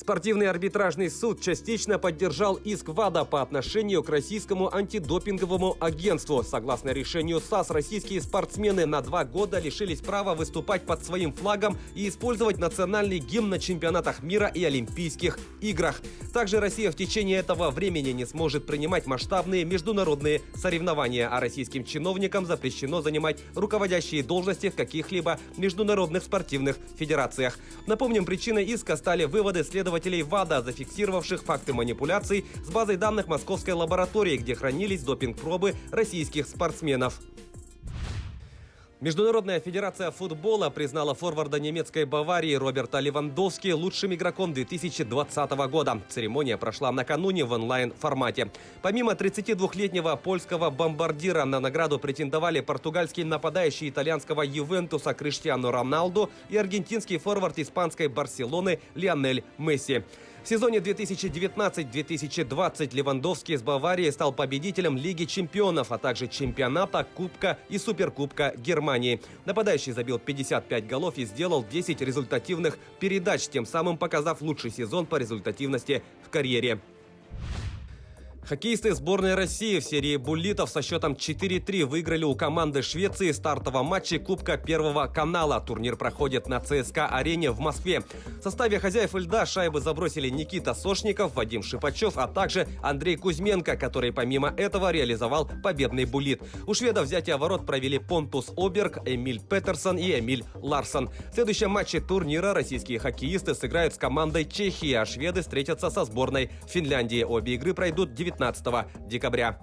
Спортивный арбитражный суд частично поддержал иск ВАДА по отношению к российскому антидопинговому агентству. Согласно решению САС, российские спортсмены на 2 года лишились права выступать под своим флагом и использовать национальный гимн на чемпионатах мира и Олимпийских играх. Также Россия в течение этого времени не сможет принимать масштабные международные соревнования, а российским чиновникам запрещено занимать руководящие должности в каких-либо международных спортивных федерациях. Напомним, причиной иска стали выводы следователей ВАДА, зафиксировавших факты манипуляций с базой данных московской лаборатории, где хранились допинг-пробы российских спортсменов. Международная федерация футбола признала форварда немецкой Баварии Роберта Левандовски лучшим игроком 2020 года. Церемония прошла накануне в онлайн-формате. Помимо 32-летнего польского бомбардира, на награду претендовали португальский нападающий итальянского Ювентуса Криштиану Роналду и аргентинский форвард испанской Барселоны Лионель Месси. В сезоне 2019-2020 Левандовский с Баварией стал победителем Лиги чемпионов, а также чемпионата, Кубка и Суперкубка Германии. Нападающий забил 55 голов и сделал 10 результативных передач, тем самым показав лучший сезон по результативности в карьере. Хоккеисты сборной России в серии буллитов со счетом 4-3 выиграли у команды Швеции в стартовом матче Кубка Первого канала. Турнир проходит на ЦСКА-арене в Москве. В составе хозяев льда шайбы забросили Никита Сошников, Вадим Шипачев, а также Андрей Кузьменко, который помимо этого реализовал победный буллит. У шведов взятие ворот провели Понтус Оберг, Эмиль Петерсон и Эмиль Ларсон. В следующем матче турнира российские хоккеисты сыграют с командой Чехии, а шведы встретятся со сборной Финляндии. Обе игры пройдут 19 декабря.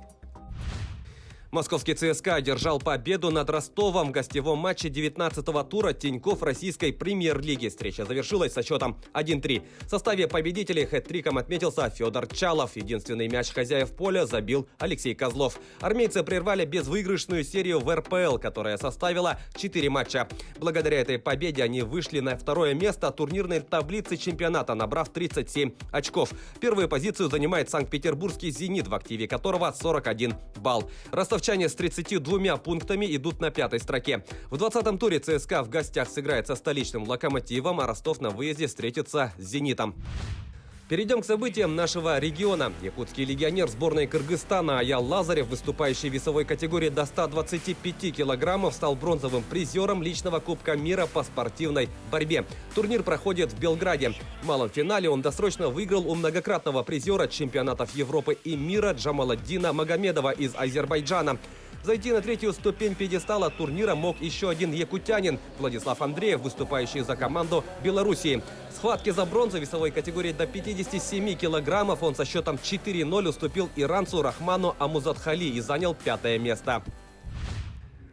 Московский ЦСКА одержал победу над Ростовом в гостевом матче 19-го тура Тинькофф российской премьер-лиги. Встреча завершилась со счетом 1-3. В составе победителей хэт-триком отметился Федор Чалов. Единственный мяч хозяев поля забил Алексей Козлов. Армейцы прервали безвыигрышную серию в РПЛ, которая составила 4 матча. Благодаря этой победе они вышли на второе место турнирной таблицы чемпионата, набрав 37 очков. Первую позицию занимает санкт-петербургский «Зенит», в активе которого 41 балл. Ростовчане с 32 пунктами идут на 5-й строке. В 20-м туре ЦСКА в гостях сыграет со столичным «Локомотивом», а Ростов на выезде встретится с «Зенитом». Перейдем к событиям нашего региона. Якутский легионер сборной Кыргызстана Аял Лазарев, выступающий в весовой категории до 125 килограммов, стал бронзовым призером личного Кубка мира по спортивной борьбе. Турнир проходит в Белграде. В малом финале он досрочно выиграл у многократного призера чемпионатов Европы и мира Джамаладдина Магомедова из Азербайджана. Зайти на 3-ю ступень пьедестала турнира мог еще один якутянин Владислав Андреев, выступающий за команду Белоруссии. В схватке за бронзу весовой категории до 57 килограммов он со счетом 4-0 уступил иранцу Рахману Амузатхали и занял 5-е место.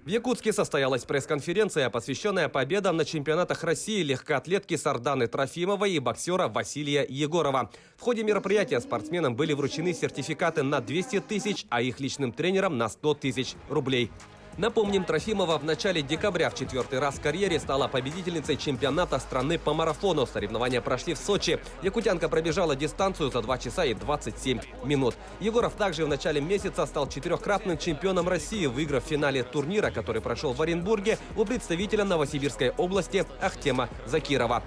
В Якутске состоялась пресс-конференция, посвященная победам на чемпионатах России легкоатлетки Сарданы Трофимовой и боксера Василия Егорова. В ходе мероприятия спортсменам были вручены сертификаты на 200 тысяч, а их личным тренерам на 100 тысяч рублей. Напомним, Трофимова в начале декабря в 4-й раз в карьере стала победительницей чемпионата страны по марафону. Соревнования прошли в Сочи. Якутянка пробежала дистанцию за 2 часа и 27 минут. Егоров также в начале месяца стал 4-кратным чемпионом России, выиграв в финале турнира, который прошел в Оренбурге, у представителя Новосибирской области Ахтема Закирова.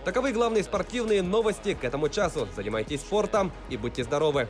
Таковы главные спортивные новости к этому часу. Занимайтесь спортом и будьте здоровы!